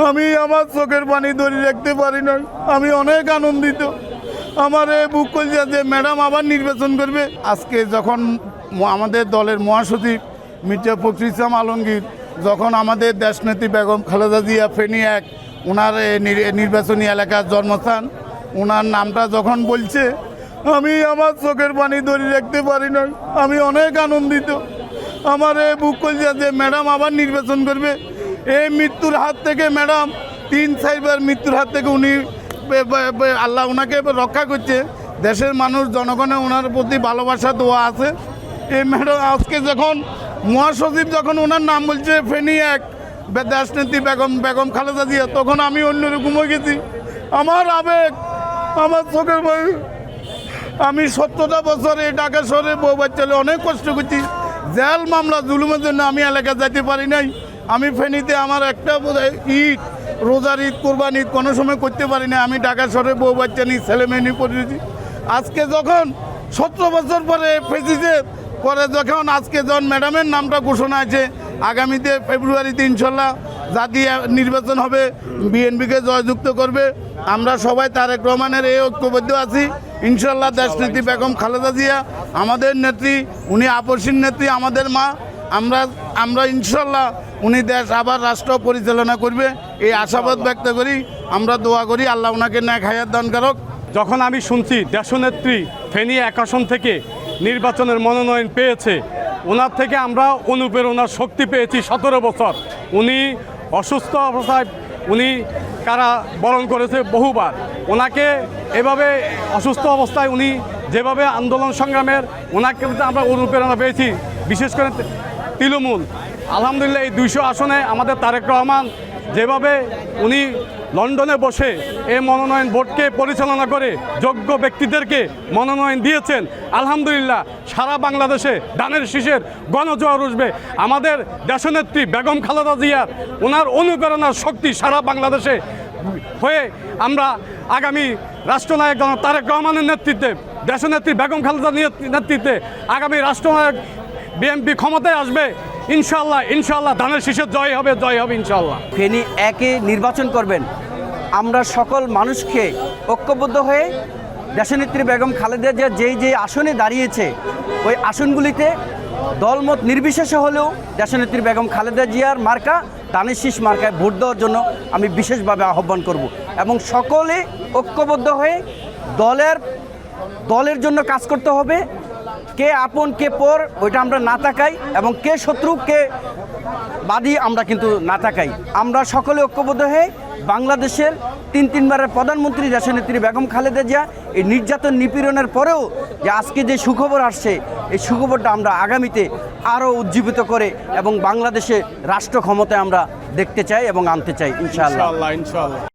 আমি আমার চোখের পানি ধরে রাখতে পারি না। আমি অনেক আনন্দিত। আমার বুক করছে যে ম্যাডাম আবার নির্বাচন করবে। আজকে যখন আমাদের দলের মহাসচিব মির্জা ফখরুল ইসলাম আলমগীর যখন আমাদের দেশনেত্রী বেগম খালেদা জিয়া ফেনী এক ওনার নির্বাচনী এলাকার জন্মস্থান, ওনার নামটা যখন বলছে, আমি আমার চোখের পানি ধরে রাখতে পারি না। আমি অনেক আনন্দিত। আমার বুক করছে যে ম্যাডাম আবার নির্বাচন করবে। এই মৃত্যুর হাত থেকে ম্যাডাম 3-4বার মৃত্যুর হাত থেকে উনি আল্লাহ ওনাকে রক্ষা করছে। দেশের মানুষ জনগণের ওনার প্রতি ভালোবাসা দোয়া আছে। এই ম্যাডাম আজকে যখন মহাসচিব যখন ওনার নাম বলছে ফেনী এক দেশনেত্রী বেগম খালেদা জিয়া, তখন আমি অন্যরকম হয়ে গেছি। আমার আবেগ, আমার চোখের আমি 17টা বছর এই ঢাকা শহরে বউ বাচ্চা অনেক কষ্ট করছি। জেল মামলা জুলুমের জন্য আমি এলাকা যেতে পারি নাই। আমি ফেনীতে আমার একটা ঈদ, রোজার ঈদ, কোরবান ঈদ কোনো সময় করতে পারি না। আমি ঢাকা শহরে বউ বাচ্চা নিয়ে ছেলে মেয়ে নিয়ে পড়েছি। আজকে যখন 17 বছর পরে ফেঁসেছে পরে যখন আজকে যখন ম্যাডামের নামটা ঘোষণা আছে, আগামীতে ফেব্রুয়ারিতে ইনশাল্লাহ জাতীয় নির্বাচন হবে, বিএনপিকে জয়যুক্ত করবে। আমরা সবাই তারেক রহমানের এই ঐক্যবদ্ধ আছি। ইনশাল্লাহ দেশনেত্রী বেগম খালেদা জিয়া আমাদের নেত্রী, উনি আপসীর নেত্রী, আমাদের মা। আমরা ইনশাল্লাহ উনি দেশ আবার রাষ্ট্র পরিচালনা করবে এই আশাবাদ ব্যক্ত করি। আমরা দোয়া করি আল্লাহ ওনাকে ন্যাক হায়াত দান করুক। যখন আমি শুনছি দেশনেত্রী ফেনী এক আসন থেকে নির্বাচনের মনোনয়ন পেয়েছে, ওনার থেকে আমরা অনুপ্রেরণার শক্তি পেয়েছি। 17 বছর উনি অসুস্থ অবস্থায় উনি কারা বরণ করেছে বহুবার। ওনাকে এভাবে অসুস্থ অবস্থায় উনি যেভাবে আন্দোলন সংগ্রামের ওনাকে আমরা অনুপ্রেরণা পেয়েছি, বিশেষ করে তৃণমূল। আলহামদুলিল্লাহ এই 200 আসনে আমাদের তারেক রহমান যেভাবে উনি লন্ডনে বসে এই মনোনয়ন বোর্ডকে পরিচালনা করে যোগ্য ব্যক্তিদেরকে মনোনয়ন দিয়েছেন, আলহামদুলিল্লাহ সারা বাংলাদেশে ধানের শীষের গণজোয়ার উঠবে। আমাদের দেশনেত্রী বেগম খালেদা জিয়ার ওনার অনুপ্রেরণার শক্তি সারা বাংলাদেশে হয়ে আমরা আগামী রাষ্ট্রনায়ক তারেক রহমানের নেতৃত্বে, দেশনেত্রী বেগম খালেদা নেতৃত্বে আগামী রাষ্ট্রনায়ক বিএনপি ক্ষমতায় আসবে। ইনশাল্লাহ ইনশাল্লাহ ধানের শীষের জয় হবে ইনশাল্লাহ। ফেনী একে নির্বাচন করবেন। আমরা সকল মানুষকে ঐক্যবদ্ধ হয়ে দেশনেত্রী বেগম খালেদা জিয়া যেই আসনে দাঁড়িয়েছে ওই আসনগুলিতে দলমত নির্বিশেষে হলেও দেশনেত্রী বেগম খালেদা জিয়ার মার্কা ধানের শীষ মার্কায় ভোট দেওয়ার জন্য আমি বিশেষভাবে আহ্বান করব এবং সকলে ঐক্যবদ্ধ হয়ে দলের জন্য কাজ করতে হবে। কে আপন কে পর ওইটা আমরা না তাকাই এবং কে শত্রু কে বাদী আমরা কিন্তু না তাকাই। আমরা সকলে ঐক্যবদ্ধ হয়ে বাংলাদেশের 3বারের প্রধানমন্ত্রী দেশনেত্রী বেগম খালেদা জিয়া এই নির্যাতন নিপীড়নের পরেও যে আজকে যে সুখবর আসছে, এই সুখবরটা আমরা আগামীতে আরও উজ্জীবিত করে এবং বাংলাদেশে রাষ্ট্র ক্ষমতায় আমরা দেখতে চাই এবং আনতে চাই ইনশাআল্লাহ।